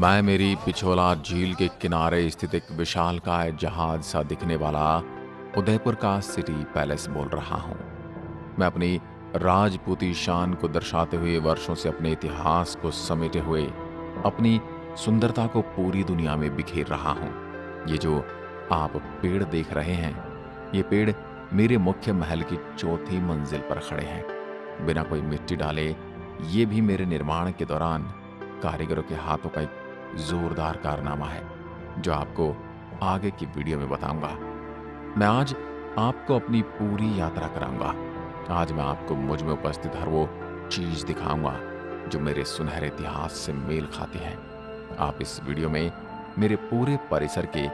मैं मेरी पिछोला झील के किनारे स्थित एक विशालकाय जहाज सा दिखने वाला उदयपुर का सिटी पैलेस बोल रहा हूँ। मैं अपनी राजपूती शान को दर्शाते हुए वर्षों से अपने इतिहास को समेटे हुए अपनी सुंदरता को पूरी दुनिया में बिखेर रहा हूँ। ये जो आप पेड़ देख रहे हैं, ये पेड़ मेरे मुख्य महल की चौथी मंजिल पर खड़े हैं। बिना कोई मिट्टी डाले ये भी मेरे निर्माण के दौरान कारीगरों के हाथों का एक जोरदार कारनामा है, जो आपको आगे की वीडियो में बताऊंगा। मैं आज आपको अपनी पूरी यात्रा कराऊंगा। आज मैं आपको मुझ में उपस्थित हर वो चीज दिखाऊंगा जो मेरे सुनहरे इतिहास से मेल खाती है। आप इस वीडियो में मेरे पूरे परिसर के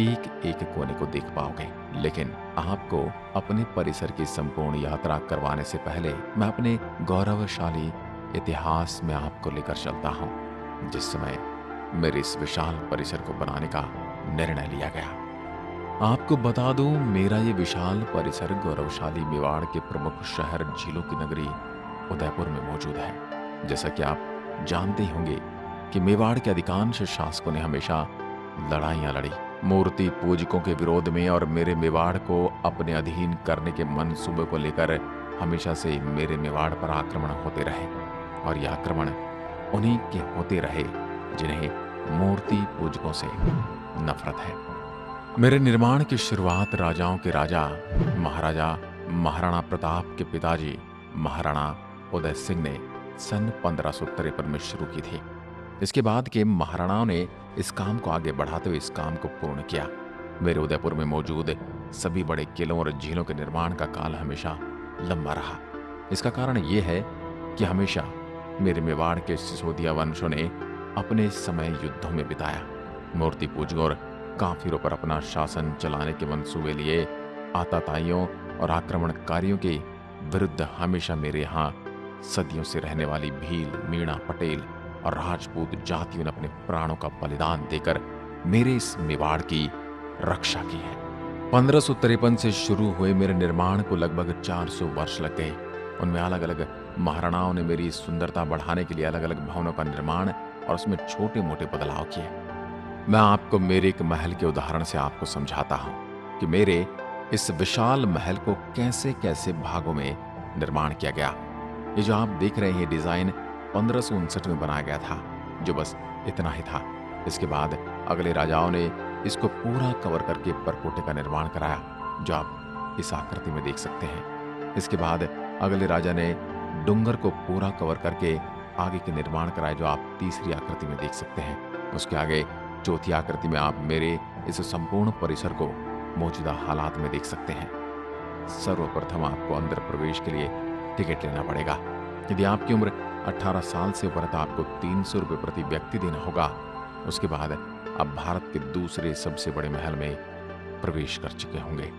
एक एक कोने को देख पाओगे, लेकिन आपको अपने परिसर की संपूर्ण यात्रा करवाने से पहले मैं अपने गौरवशाली इतिहास में आपको लेकर चलता हूं, जिस समय मेरे इस विशाल परिसर को बनाने का निर्णय लिया गया। आपको बता दूं, मेरा ये विशाल परिसर गौरवशाली मेवाड़ के प्रमुख शहर झीलों की नगरी उदयपुर में मौजूद है। जैसा कि आप जानते ही होंगे कि मेवाड़ के अधिकांश शासकों ने हमेशा लड़ाइयां लड़ी मूर्ति पूजकों के विरोध में, और मेरे मेवाड़ को अपने अधीन करने के मंसूबे को लेकर हमेशा से मेरे मेवाड़ पर आक्रमण होते रहे, और यह आक्रमण उन्हीं के होते रहे जिन्हें मूर्ति पूजकों से नफरत है। मेरे निर्माण की शुरुआत राजाओं के राजा महाराजा महाराणा प्रताप के पिताजी महाराणा उदय सिंह ने सन 1553 में शुरू की थी। इसके बाद के महाराणाओं ने इस काम को आगे बढ़ाते हुए इस काम को पूर्ण किया। मेरे उदयपुर में मौजूद सभी बड़े किलों और झीलों के निर्माण का काल हमेशा लंबा रहा। इसका कारण यह है कि हमेशा मेरे मेवाड़ के सिसोदिया वंशों ने अपने समय युद्धों में बिताया। मूर्ति पूजकों और काफिरों पर अपना शासन चलाने के मंसूबे लिए आताताइयों और आक्रमणकारियों के विरुद्ध हमेशा मेरे यहाँ सदियों से रहने वाली भील, मीणा, पटेल और राजपूत जातियों ने अपने प्राणों का बलिदान देकर मेरे इस मेवाड़ की रक्षा की है। 1553 से शुरू हुए मेरे निर्माण को लगभग 400 वर्ष लग गए। उनमें अलग अलग महाराणाओं ने मेरी सुंदरता बढ़ाने के लिए अलग अलग भवनों का निर्माण और उसमें छोटे मोटे बदलाव किए। मैं आपको मेरे एक महल के उदाहरण से आपको समझाता हूं कि मेरे इस विशाल महल को कैसे कैसे भागों में निर्माण किया गया। ये जो आप देख रहे हैं डिजाइन 1559 में बनाया गया था, जो बस इतना ही था। इसके बाद अगले राजाओं ने इसको पूरा कवर करके परकोटे का निर्माण कराया, जो आप इस आकृति में देख सकते हैं। इसके बाद अगले राजा ने डूंगर को पूरा कवर करके आगे के निर्माण कराए, जो आप तीसरी आकृति में देख सकते हैं। उसके आगे चौथी आकृति में आप मेरे इस संपूर्ण परिसर को मौजूदा हालात में देख सकते हैं। सर्वप्रथम आपको अंदर प्रवेश के लिए टिकट लेना पड़ेगा। यदि आपकी उम्र 18 साल से ऊपर है तो आपको 300 रुपये प्रति व्यक्ति देना होगा। उसके बाद आप भारत के दूसरे सबसे बड़े महल में प्रवेश कर चुके होंगे।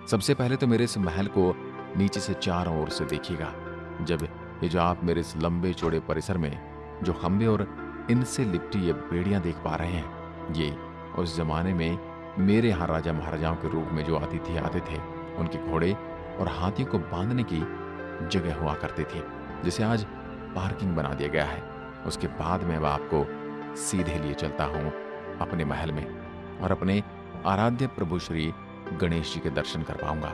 सबसे पहले तो मेरे इस महल को नीचे से चारों ओर से देखिएगा। जब ये जो आप मेरे इस लंबे चौड़े परिसर में जो खंबे और इनसे लिपटी ये बेड़ियां देख पा रहे हैं, ये उस जमाने में मेरे यहाँ राजा महाराजाओं के रूप में जो अतिथि आते थे, उनके घोड़े और हाथियों को बांधने की जगह हुआ करती थी, जिसे आज पार्किंग बना दिया गया है। उसके बाद मैं अब आपको सीधे लिए चलता हूँ अपने महल में और अपने आराध्य प्रभु श्री गणेश जी के दर्शन कर पाऊंगा।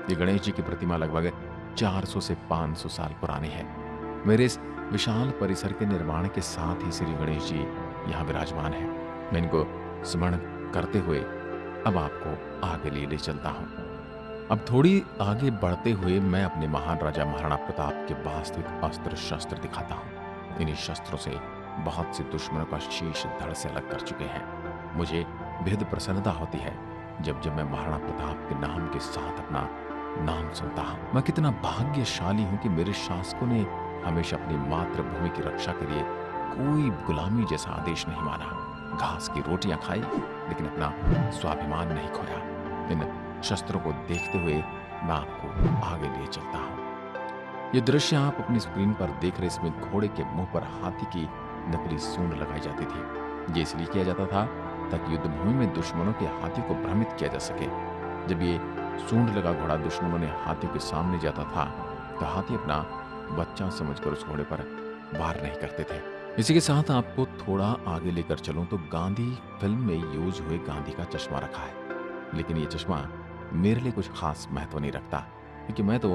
ये गणेश जी की प्रतिमा लगभग 400 से 500 साल पुरानी है। मेरे इस विशाल परिसर के निर्माण के साथ ही श्री गणेश जी यहाँ विराजमान है। मैं इनको स्मरण करते हुए अब आपको आगे ले चलता हूँ। अब थोड़ी आगे बढ़ते हुए मैं अपने महान राजा महाराणा प्रताप के वास्तविक अस्त्र शस्त्र दिखाता हूँ। इन्हीं शस्त्रों से बहुत से दुश्मनों का शीश धड़ से अलग कर चुके हैं। मुझे बेहद प्रसन्नता होती है जब जब मैं महाराणा प्रताप के नाम के साथ अपना नाम सुनता हूँ। मैं कितना भाग्यशाली हूँ कि मेरे शासकों ने हमेशा अपनी मातृभूमि की रक्षा के लिए कोई गुलामी जैसा आदेश नहीं माना। घास की रोटियां खाई लेकिन अपना स्वाभिमान नहीं खोया। इन शस्त्रों को देखते हुए मैं आपको आगे लिए चलता हूँ। ये दृश्य आप अपनी स्क्रीन पर देख रहे, इसमें घोड़े के मुंह पर हाथी की नकली सूंड लगाई जाती थी। ये इसलिए किया जाता था ताकि युद्ध भूमि में दुश्मनों के हाथी को भ्रमित किया जा सके। जब ये सूंड लगा घोड़ा दुश्मनों ने हाथियों के सामने जाता था तो हाथी अपना बच्चा समझकर उस घोड़े पर वार नहीं करते थे। इसी के साथ आपको थोड़ा आगे लेकर चलूं तो गांधी फिल्म में यूज हुए गांधी का चश्मा रखा है, लेकिन ये चश्मा मेरे लिए कुछ खास महत्व नहीं रखता, क्योंकि मैं तो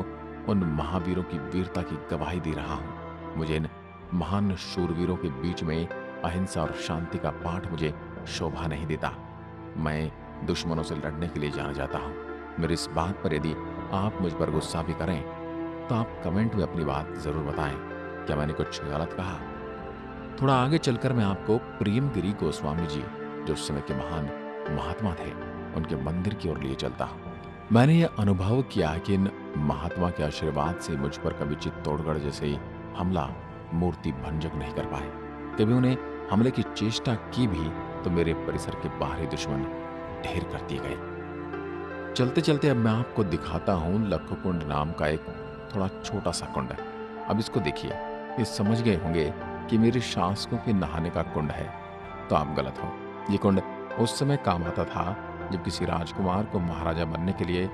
उन महावीरों की वीरता की गवाही दे रहा हूँ। मुझे इन महान शूरवीरों के बीच में अहिंसा और शांति का पाठ मुझे शोभा नहीं देता। मैं दुश्मनों से लड़ने के लिए जाना जाता हूँ। मेरी इस बात पर यदि आप मुझ पर गुस्सा भी करें तो आप कमेंट में अपनी बात जरूर बताएं। क्या मैंने कुछ गलत कहा? थोड़ा आगे चलकर मैं आपको प्रेमगिरी गोस्वामी जी, जो उस समय के महान महात्मा थे, उनके मंदिर की ओर लिए चलता हूँ। मैंने यह अनुभव किया कि इन महात्मा के आशीर्वाद से मुझ पर कभी चित्तौड़गढ़ जैसे हमला मूर्ति भंजक नहीं कर पाए। कभी उन्हें हमले की चेष्टा की भी तो मेरे परिसर के बाहरी दुश्मन ढेर कर दिए गए। चलते चलते अब मैं आपको दिखाता हूँ लखकुंड नाम का एक थोड़ा छोटा सा कुंड। अब इसको देखिए, ये समझ गए होंगे कि मेरे शासकों के नहाने का कुंड है, तो आप गलत हो। ये कुंड उस समय काम आता था जब किसी राजकुमार को महाराजा बनने के लिए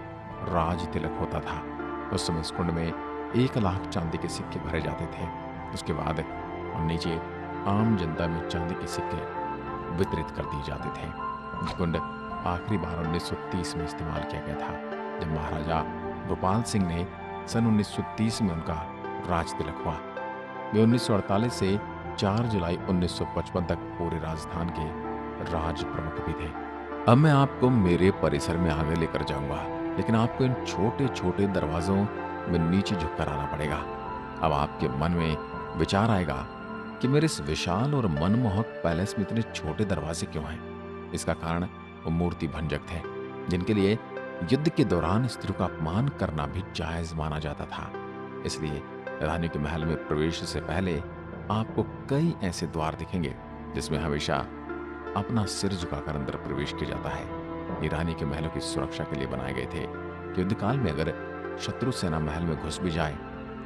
राज तिलक होता था। उस समय इस कुंड में 1 लाख चांदी के सिक्के भरे जाते थे। उसके बाद और नीचे आम जनता में चांदी के सिक्के वितरित कर दिए जाते थे। ये कुंड आखिरी बार 1930 में इस्तेमाल किया गया था, जब महाराजा गोपाल सिंह ने सन 1930 में उनका राज तिलक हुआ। वे 1948 से 4 जुलाई 1955 तक पूरे राजस्थान के राज प्रमुख भी थे। अब मैं आपको मेरे परिसर में आगे लेकर जाऊंगा, लेकिन आपको इन छोटे छोटे दरवाजों में नीचे झुककर आना पड़ेगा। अब आपके मन में विचार आएगा कि मेरे इस विशाल और मनमोहक पैलेस में इतने छोटे दरवाजे क्यों हैं? इसका कारण वो मूर्ति भंजक थे, जिनके लिए युद्ध के दौरान स्त्रियों का अपमान करना भी जायज माना जाता था। इसलिए रानी के महल में प्रवेश से पहले आपको कई ऐसे द्वार दिखेंगे जिसमें हमेशा अपना सिर झुकाकर अंदर प्रवेश किया जाता है। ये रानी के महलों की सुरक्षा के लिए बनाए गए थे कि युद्ध काल में अगर शत्रु सेना महल में घुस भी जाए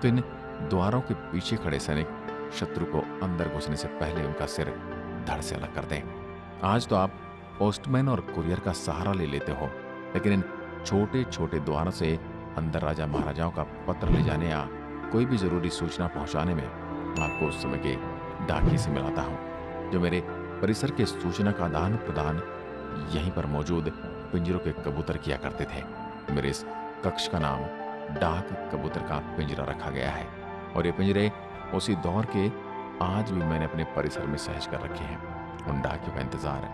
तो इन द्वारों के पीछे खड़े सैनिक शत्रु को अंदर घुसने से पहले उनका सिर धड़ से अलग कर दें। आज तो आप पोस्टमैन और कुरियर का सहारा ले लेते हो, लेकिन इन छोटे छोटे द्वारों से अंदर राजा महाराजाओं का पत्र ले जाने या कोई भी जरूरी सूचना पहुंचाने में आपको उस समय के डाकिये से मिलाता हूं, जो मेरे परिसर के सूचना का आदान प्रदान यहीं पर मौजूद पिंजरों के कबूतर किया करते थे। मेरे इस कक्ष का नाम डाक कबूतर का पिंजरा रखा गया है, और ये पिंजरे उसी दौर के आज भी मैंने अपने परिसर में सहज कर रखे हैं। उन डाकियों का इंतजार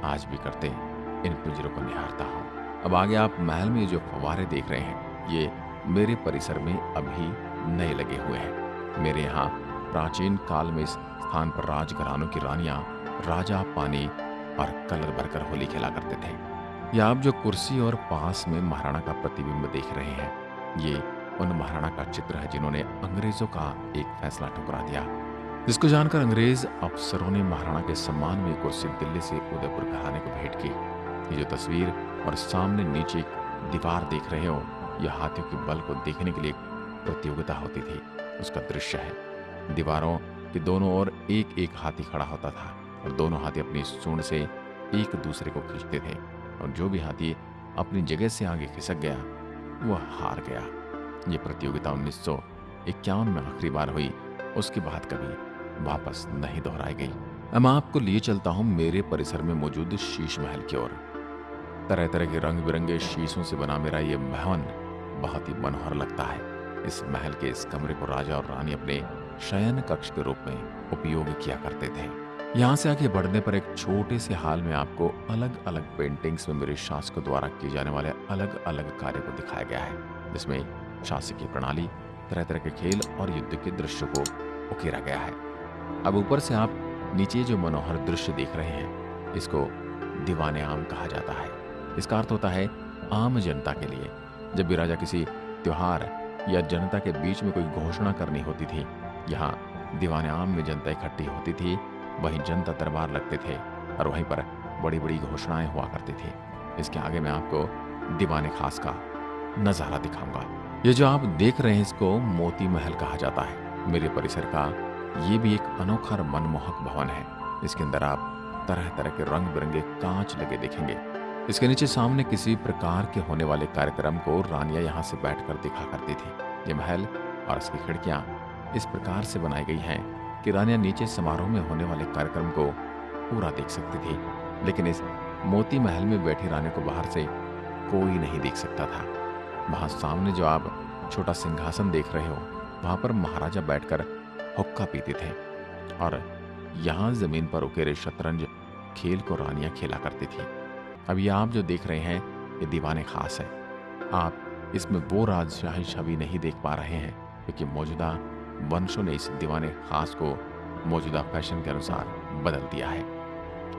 आज भी करते इन पिंजरों को निहारता हूँ। अब आगे आप महल में जो फव्वारे देख रहे हैं, ये मेरे परिसर में अभी नए लगे हुए हैं। मेरे यहाँ प्राचीन काल में इस स्थान पर राजघरानों की रानियां राजा पानी और कलर भरकर होली खेला करते थे। या आप जो कुर्सी और पास में महाराणा का प्रतिबिंब देख रहे हैं, ये उन महाराणा का चित्र है जिन्होंने अंग्रेजों का एक फैसला ठुकरा दिया, जिसको जानकर अंग्रेज अफसरों ने महाराणा के सम्मान में कुर्सी दिल्ली से उदयपुर घराने को भेंट की। ये जो तस्वीर और सामने नीचे एक दीवार देख रहे हो, यह हाथियों के बल को देखने के लिए प्रतियोगिता होती थी, उसका दृश्य है। दीवारों के दोनों ओर एक एक हाथी खड़ा होता था और दोनों हाथी अपनी सूंड से एक दूसरे को खींचते थे, और जो भी हाथी अपनी जगह से आगे खिसक गया वह हार गया। ये प्रतियोगिता 1951 में आखिरी बार हुई, उसके बाद कभी वापस नहीं दोहराई गई। अब मैं आपको लिए चलता हूं मेरे परिसर में मौजूद शीश महल की ओर। तरह तरह के रंग बिरंगे शीशों से बना मेरा ये भवन बहुत ही मनोहर लगता है। इस महल के इस कमरे को राजा और रानी अपने शयन कक्ष के रूप में उपयोग किया करते थे। यहाँ से आगे बढ़ने पर एक छोटे से हाल में आपको अलग अलग पेंटिंग्स में मेरे शासकों द्वारा किए जाने वाले अलग अलग कार्य को दिखाया गया है, जिसमें शासकीय प्रणाली, तरह तरह के खेल और युद्ध के दृश्यों को उकेरा गया है। अब ऊपर से आप नीचे जो मनोहर दृश्य देख रहे हैं, इसको दीवाने आम कहा जाता है। इसका अर्थ होता है आम जनता के लिए। जब भी राजा किसी त्योहार या जनता के बीच में कोई घोषणा करनी होती थी, यहाँ दीवाने आम में जनता इकट्ठी होती थी, वहीं जनता दरबार लगते थे और वहीं पर बड़ी बड़ी घोषणाएं हुआ करती थी। इसके आगे मैं आपको दीवाने खास का नजारा दिखाऊंगा। ये जो आप देख रहे हैं, इसको मोती महल कहा जाता है। मेरे परिसर का ये भी एक अनोखा और मनमोहक भवन है। इसके अंदर आप तरह तरह के रंग बिरंगे कांच लगे देखेंगे। इसके नीचे सामने किसी प्रकार के होने वाले कार्यक्रम को रानियां यहाँ से बैठकर दिखा करती थी। ये महल और इसकी खिड़कियां इस प्रकार से बनाई गई हैं कि रानियां नीचे समारोह में होने वाले कार्यक्रम को पूरा देख सकती थी, लेकिन इस मोती महल में बैठी रानी को बाहर से कोई नहीं देख सकता था। वहां सामने जो आप छोटा सिंहासन देख रहे हो, वहां पर महाराजा बैठकर हुक्का पीते थे और यहाँ जमीन पर उकेरे शतरंज खेल को रानियां खेला करती थी। अब ये आप जो देख रहे हैं, ये दीवाने खास है। आप इसमें वो राजशाही छवि नहीं देख पा रहे हैं, क्योंकि मौजूदा वंशों ने इस दीवाने खास को मौजूदा फैशन के अनुसार बदल दिया है।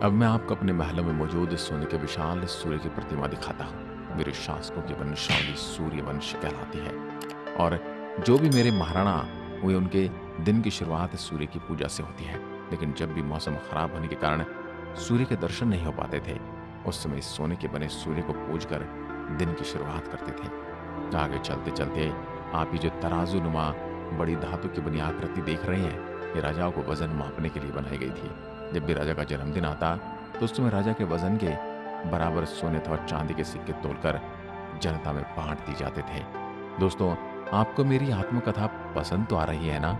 अब मैं आपको अपने महलों में मौजूद सोने के विशाल सूर्य की प्रतिमा दिखाता हूँ। मेरे शासकों की वंशावली सूर्य वंश कहलाती है और जो भी मेरे महाराणा हुए, उनके दिन की शुरुआत सूर्य की पूजा से होती है। लेकिन जब भी मौसम खराब होने के कारण सूर्य के दर्शन नहीं हो पाते थे, उस समय सोने के बने सूर्य को पूजकर दिन की शुरुआत करते थे। आगे चलते चलते आप ये जो तराजू नुमा बड़ी धातु की बनी आकृति देख रहे हैं, ये राजाओं को वजन मापने के लिए बनाई गई थी। जब भी राजा का जन्मदिन आता तो उस समय राजा के वजन के बराबर सोने और चांदी के सिक्के तोड़कर जनता में बांट दी जाते थे। दोस्तों, आपको मेरी आत्मकथा पसंद तो आ रही है ना?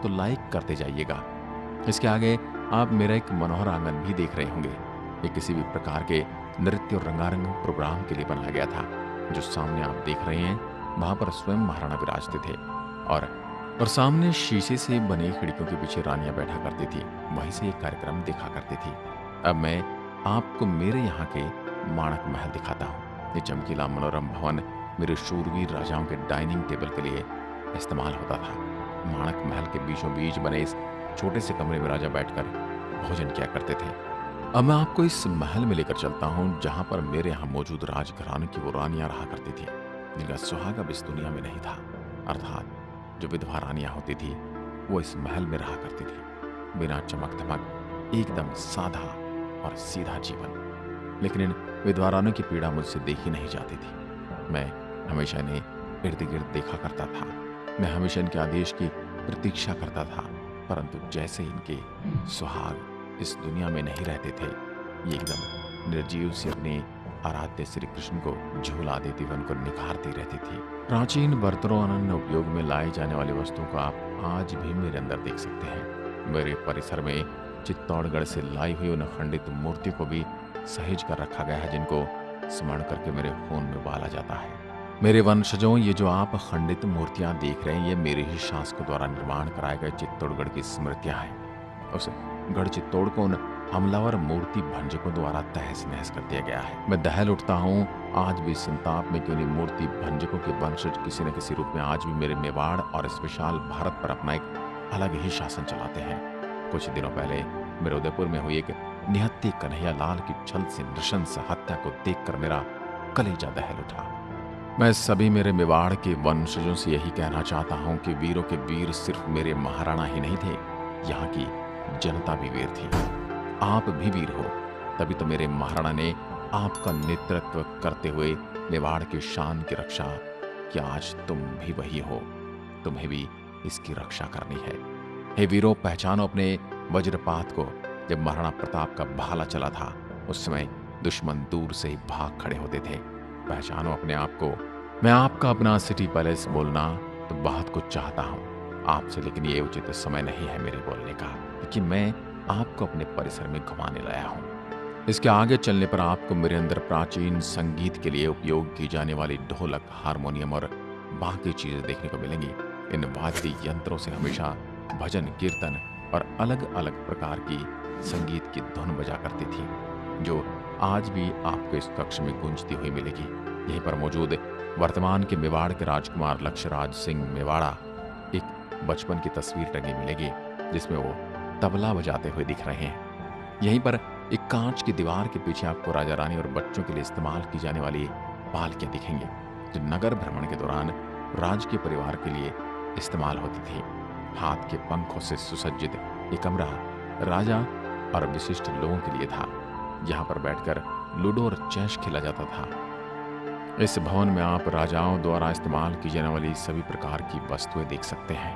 तो लाइक करते जाइएगा। इसके आगे आप मेरा एक मनोहर आंगन भी देख रहे होंगे। ये किसी भी प्रकार के नृत्य और रंगारंग प्रोग्राम के लिए बनाया गया था। जो सामने आप देख रहे हैं, वहां पर स्वयं महाराणा विराजते थे और सामने शीशे से बने खिड़कियों के पीछे रानियां बैठा करती थी। वहीं से एक कार्यक्रम देखा करती थी। अब मैं आपको मेरे यहाँ के माणक महल दिखाता हूँ। ये चमकीला मनोरम भवन मेरे शूरवीर राजाओं के डाइनिंग टेबल के लिए इस्तेमाल होता था। माणक महल के बीचों बीच बने इस छोटे से कमरे में राजा बैठकर भोजन किया करते थे। अब मैं आपको इस महल में लेकर चलता हूँ, जहाँ पर मेरे यहाँ मौजूद राजघराने की वो रानियां रहा करती थी, जिनका सुहाग अब इस दुनिया में नहीं था। अर्थात जो विधवा रानियां होती थी, वो इस महल में रहा करती थी। बिना चमक धमक, एकदम साधा और सीधा जीवन। लेकिन इन विधवा रानियों की पीड़ा मुझसे देखी नहीं जाती थी। मैं हमेशा इन्हें इर्द गिर्द देखा करता था। मैं हमेशा इनके आदेश की प्रतीक्षा करता था, परंतु जैसे इनके सुहाग इस दुनिया में नहीं रहते थे, ये एकदम निर्जीव से अपने आराध्य श्री कृष्ण को झूला देती हुए उनको निखारती रहती थी। प्राचीन बर्तनों अनन्य उपयोग में लाई जाने वाली वस्तुओं को आप आज भी मेरे अंदर देख सकते हैं। मेरे परिसर में चित्तौड़गढ़ से लाई हुई उन खंडित मूर्तियों को भी सहेज कर रखा गया है, जिनको स्मरण करके मेरे खून में उबाला जाता है। मेरे वंशजों, ये जो आप खंडित मूर्तियां देख रहे हैं, ये मेरे ही शासकों द्वारा निर्माण कराए गए चित्तौड़गढ़ की स्मृतियां हैं। उस गढ़ चित्तौड़ को उन हमलावर मूर्ति भंजकों द्वारा तहस नहस कर दिया गया है। मैं दहल उठता हूँ आज भी संताप में कि उन्हीं मूर्ति भंजकों के वंशज किसी न किसी रूप में आज भी मेरे मेवाड़ और इस विशाल भारत पर अपना एक अलग ही शासन चलाते हैं। कुछ दिनों पहले मेरे उदयपुर में हुई एक निहत्थी कन्हैया लाल की छल से नृशंस हत्या को देखकर मेरा कलेजा दहल उठा। मैं सभी मेरे मेवाड़ के वंशजों से यही कहना चाहता हूँ कि वीरों के वीर सिर्फ मेरे महाराणा ही नहीं थे, यहाँ की जनता भी वीर थी। आप भी वीर हो, तभी तो मेरे महाराणा ने आपका नेतृत्व करते हुए मेवाड़ की शान की रक्षा कि आज तुम भी वही हो। तुम्हें भी इसकी रक्षा करनी है। हे वीरों, पहचानो अपने वज्रपात को। जब महाराणा प्रताप का भाला चला था, उस समय दुश्मन दूर से ही भाग खड़े होते थे। पहचानो अपने आप को। मैं आपका अपना सिटी पैलेस बोलना तो बहुत कुछ चाहता हूँ आपसे, लेकिन ये उचित समय नहीं है मेरे बोलने का, क्योंकि मैं आपको अपने परिसर में घुमाने लाया हूँ। इसके आगे चलने पर आपको मेरे अंदर प्राचीन संगीत के लिए उपयोग की जाने वाली ढोलक, हारमोनियम और बाकी चीजें देखने को मिलेंगी। इन वाद्य यंत्रों से हमेशा भजन, कीर्तन और अलग अलग प्रकार की संगीत की धुन बजा करती थी, जो आज भी आपको इस कक्ष में गूंजती हुई मिलेगी। यहीं पर मौजूद वर्तमान के मेवाड़ के राजकुमार लक्ष्यराज सिंह मेवाड़ा एक बचपन की तस्वीर टंगी मिलेगी, जिसमें वो तबला बजाते हुए दिख रहे हैं। यहीं पर एक कांच की दीवार के पीछे आपको राजा रानी और बच्चों के लिए इस्तेमाल की जाने वाली पालकियां दिखेंगी, जो नगर भ्रमण के दौरान राजकीय परिवार के लिए इस्तेमाल होती थी। हाथ के पंखों से सुसज्जित ये कमरा राजा और विशिष्ट लोगों के लिए था। यहाँ पर बैठकर लूडो और चेस खेला जाता था। इस भवन में आप राजाओं द्वारा इस्तेमाल की जाने वाली सभी प्रकार की वस्तुएं देख सकते हैं।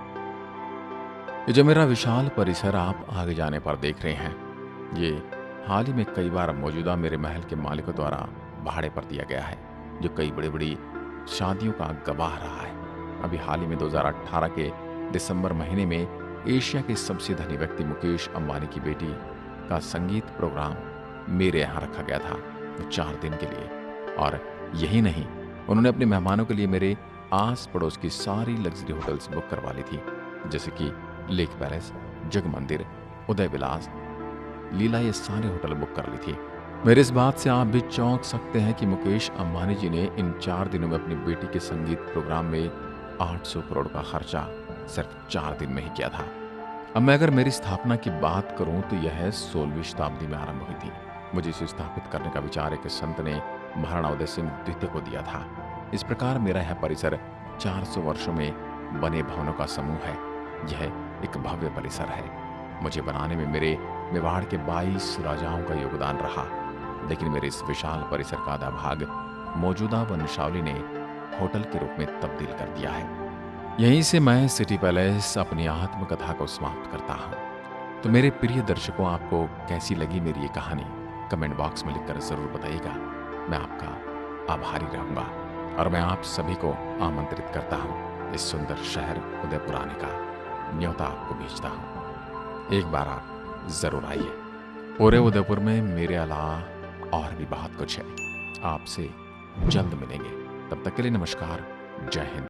ये जो मेरा विशाल परिसर आप आगे जाने पर देख रहे हैं, ये हाल ही में कई बार मौजूदा मेरे महल के मालिकों द्वारा भाड़े पर दिया गया है, जो कई बड़ी बड़ी शादियों का गवाह रहा है। अभी हाल ही में 2018 के दिसंबर महीने में एशिया के सबसे धनी व्यक्ति मुकेश अंबानी की बेटी का संगीत प्रोग्राम मेरे यहाँ रखा गया था, वो 4 दिन के लिए। और यही नहीं, उन्होंने अपने मेहमानों के लिए मेरे आस पड़ोस की सारी लग्जरी होटल्स बुक करवा ली थी, जैसे कि लेक पैलेस, जग मंदिर, उदय विलास, लीला, ये सारे होटल बुक कर ली थी। मेरे इस बात से आप भी चौंक सकते हैं कि मुकेश अंबानी जी ने इन 4 दिनों में अपनी बेटी के संगीत प्रोग्राम में 800 करोड़ का खर्चा सिर्फ 4 दिन में ही किया था। अब मैं अगर मेरी स्थापना की बात करूं तो यह 16वीं शताब्दी में आरंभ हुई थी। मुझे इसे स्थापित करने का विचार एक संत ने महाराणा उदय सिंह द्वितीय को दिया था। इस प्रकार मेरा यह परिसर 400 वर्षों में बने भवनों का समूह है। यह एक भव्य परिसर है। मुझे बनाने में मेरे मेवाड़ के 22 राजाओं का योगदान रहा, लेकिन मेरे इस विशाल परिसर का आधा भाग मौजूदा वंशावली ने होटल के रूप में तब्दील कर दिया है। यहीं से मैं सिटी पैलेस अपनी आत्मकथा को समाप्त करता हूँ। तो मेरे प्रिय दर्शकों, आपको कैसी लगी मेरी ये कहानी कमेंट बॉक्स में लिखकर जरूर बताइएगा। मैं आपका आभारी रहूंगा और मैं आप सभी को आमंत्रित करता हूँ इस सुंदर शहर उदयपुर आने का न्योता आपको भेजता हूँ। एक बार आप जरूर आइए। पूरे उदयपुर में मेरे अलावा और भी बहुत कुछ है। आपसे जल्द मिलेंगे। तब तक के लिए नमस्कार। जय हिंद।